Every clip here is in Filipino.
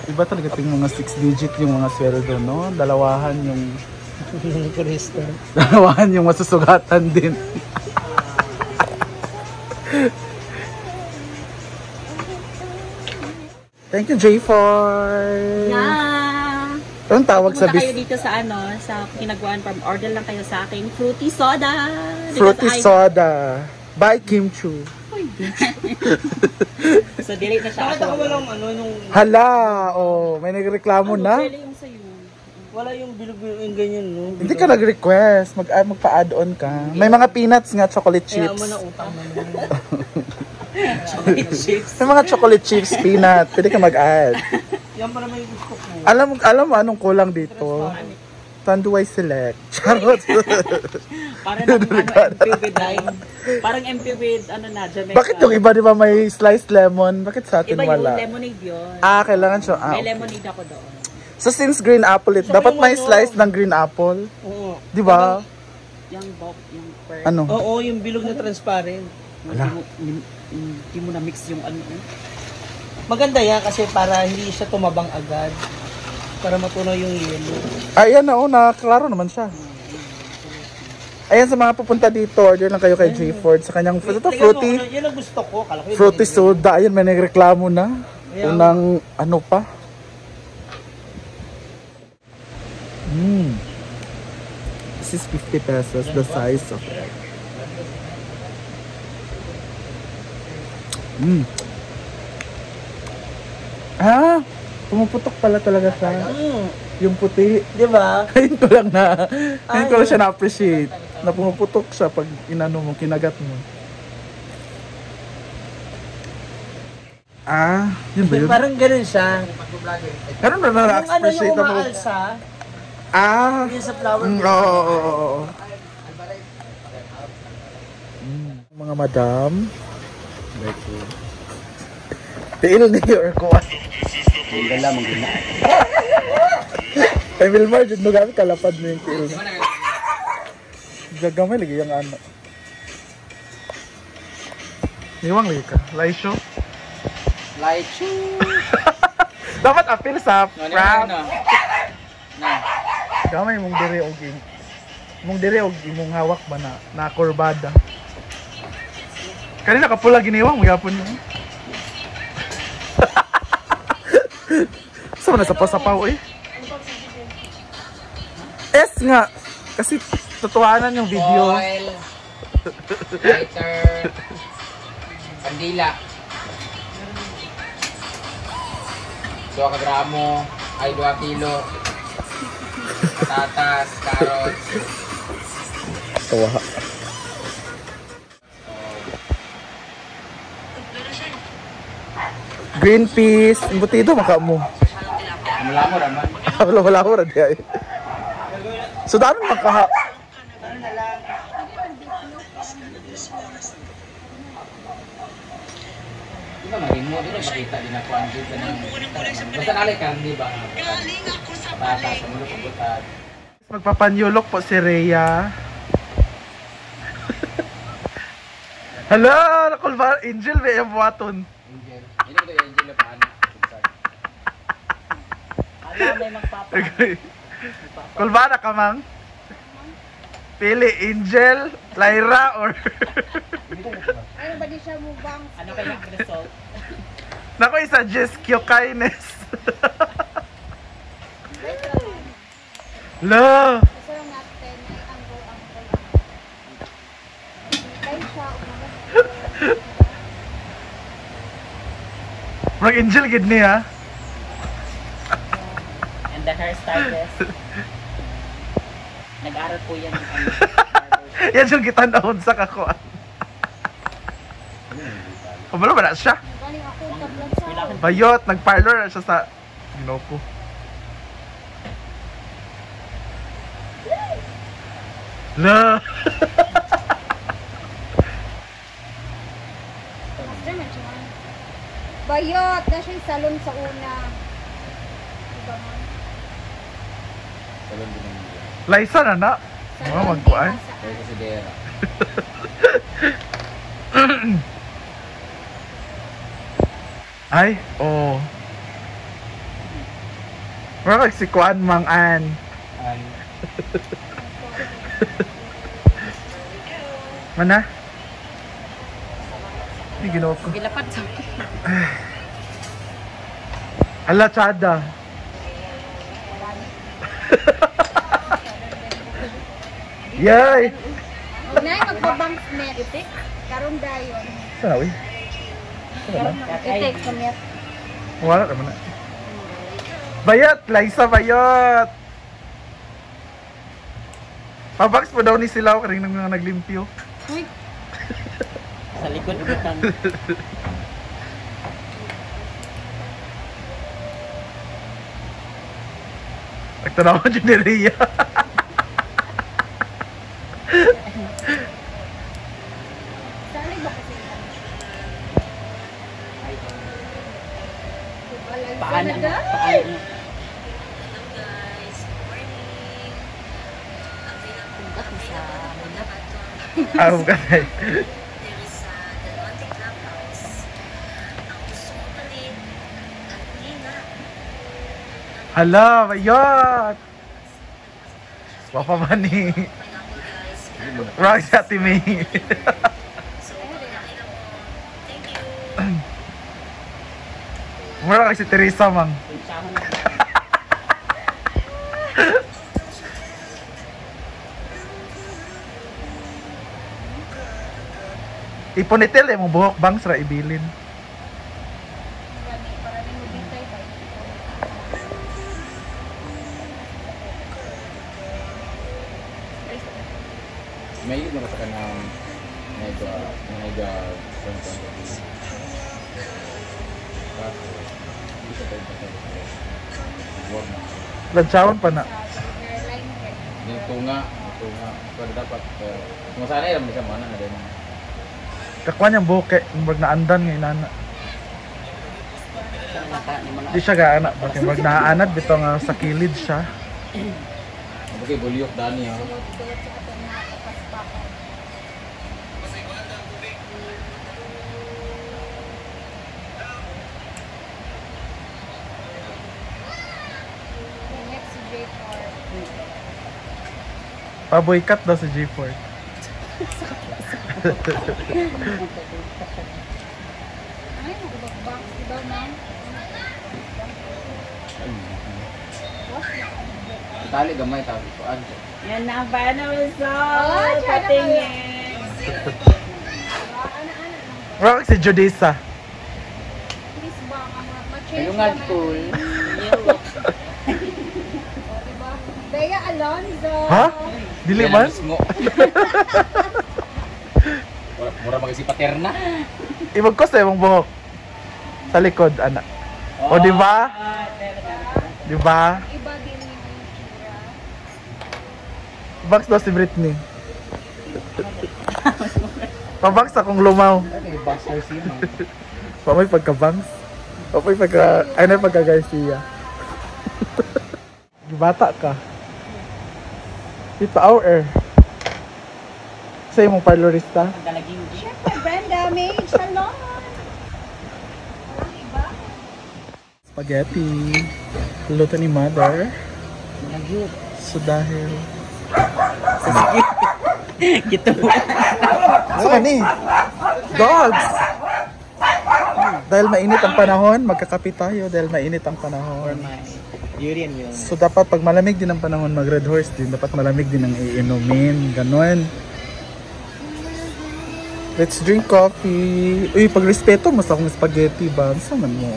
Iba talaga yung mga 6 digit yung mga sweldo, no? Dalawahan yung dalawahan yung masusugatan din. Thank you, J4. Yeah. Anong tawag sa kayo dito sa sa Kinaguan Farm. Order lang kayo sa aking fruity soda. Fruity soda by Kim Chu. So delete na siya. Bakit ako walang nung... Hala, may nagreklamo na. Wala yung bilog-bilog yung ganyan, no? Hindi ka nag-request, magpa-add-on ka. May mga peanuts nga, chocolate chips. Kaya mo na utang naman. May mga chocolate chips, peanut. Pwede ka mag-add. Yan pa naman yung gusto ko. Alam mo anong kulang dito? Tanduay Select. Charot. Parang MP with parang MP with Jamaica. Bakit yung iba di ba may sliced lemon? Bakit sa atin iba wala? Iba yung lemonade yun. Kailangan siya. May lemonade ako doon. So since green apple dapat may slice ng green apple. Oo. Di ba? Yung pearl. Ano? Oo, yung bilog na transparent. Hindi mo na mix yung Maganda yan kasi para hindi siya tumabang agad. Para matunaw yung yellow. Ayan na, klaro naman siya. Ayan, sa mga pupunta dito, order lang kayo kay J Ford sa kanyang fruity. Yan ang gusto ko. Fruity soda. Ayan, may nagreklamo na. Unang pa. This is 50 pesos, the size of it. Pumuputok pala talaga siya. Yung puti. Di ba? Ngayon ko lang siya na-appreciate. Na pumuputok siya pag kinagat mo. Yun ba yun? Parang ganun siya. Ganun ba na-appreciate yung umaalsa? Yung sa flower. Oo. Mga madam. Tiil niyo or kuwan. Ang gala, maganda. Kay Wilmar, dyan mo gamit kalapad mo yung tiil niya. Gagamay lagi yung Iwang lagi ka. Laisyo? Laisyo. Dapat appeal sa prank. Na. Gamay mong dire og imong hawak ba na kurbada. Kanina kapula giniwang magyapon mo. Saan na sapaw-sapaw eh? Nga! Kasi totohanan yung video. Oil. Lighter. Kandila. 2 gramo. Ay 2 kilo. Patatas. Carrots. Tawa. Green peas, embutido maka mo. Wala mo naman. Wala mo ra diay. So daan maka. Ito na rin mo, dito makita din ako ang dito ng... Basta nalay ka, di ba? Patatas, mulo pagbutan. Magpapanyulok po si Rhea. Hala, nakulba Angel ba yung buhaton? Angel. Hindi ko ito Angel na paano. May magpapa. Kulbana ka mang? Pili, Angel, Lyra, or... Ano ba di siya mubang? Ano kaya result? Naku, i-suggest Kyokines. La! Gusto lang natin ay angkol-angkol. Kaya siya, Mag Angel gid niya. And the hairstylist. Nag-aral po yan. Yan yung gitanahon sa kakuan. Kabalo ba na siya? galing ako tablag sa Bayot, nag-parlor na siya sa Ginoko. La! Master na siya. Bayot, na siya yung salon sa una. Diba man? Salon din ang Liza na na. Mga magkuan. kaya kasi dera. Ay, oh. Mura kag si Kuan Mang An. Mana? Hindi ginawa ko. Gilapat sa Ala, tsada. Yay! Huwag na yung magbabank net. Karoon dayon. Sana, uy. Itik sa net. Wala naman na. Bayot! Liza, bayot! Pabox po daw ni Silaw karing nang naglimpyo. Uy, Sa likod butang. Nagtanaw dyan ni Rhea. Saan ba kasi ito? paano na daw? paano Araw ka na eh. Hala, bayot! Wapa ba ni? Rock sa Timmy. Mura kasi Teresa, mang. Iponitel eh, mong buhok bang sa ibilin. May yun naman sa kanang mega Lansawan pa na. yung tunga. Pero dapat kung sana yun bisa mana na din. Kakuha niyang buhok eh, mag naandan ngayon nana. Di siya gaana, bakit mag naanad bito nga sa kilid siya. Okay, bulyok dani ha. Paboykat daw sa G4. Ay, magbabank daw ma'am. Tali gamay tawag ko adto. yan na ba na so Oh, try na patingin Rock si Judisa. Please ba, ma-change Ayungad naman. cool. O, diba? Bea Alonzo. Ha? Dili man? Mura maging si Paterna. Ibag ko sa imong buhok. Sa likod, ana. O, di ba? Di ba? Iba din yung itsura. Box daw si Britney. Pabox akong lumaw. Ay, buster siya. Pamoy pagka-bangs. Pamoy pagka... Ano yung pagka-Garcia? Bata ka. Dito, hour. Sa imong parlorista. galaging Siyempre, Brenda, Mage, salon. Walang iba. Spaghetti. Luto ni mother. Nagyot. So dahil... Gitu. Sa kani? Dogs! Dahil mainit ang panahon, magkakape tayo dahil mainit ang panahon. Urine yun. So dapat pag malamig din ang panahon, mag Red Horse din. Dapat malamig din ang iinumin. Ganon. Let's drink coffee. Uy, pag-respeto mas akong spaghetti ba? Saan man mo?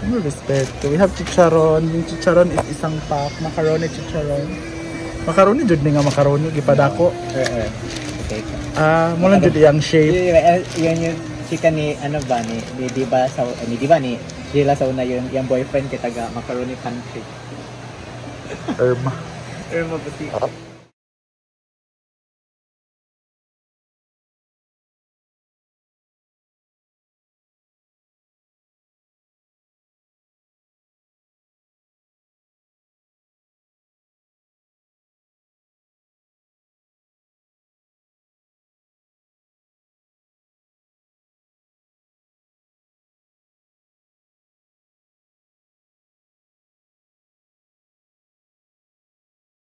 Ano respeto? We have chicharon. Yung chicharon is isang pack. Macaroni chicharon. Macaroni jud ni nga macaroni. Gipadako. Okay. Mulan jud iyang shape. Yun yung chika ni, ano ba, ni Diba sa, ni Diba ni Sheila sa una yung boyfriend kay taga Macaroni Country. Irma. Irma Buti.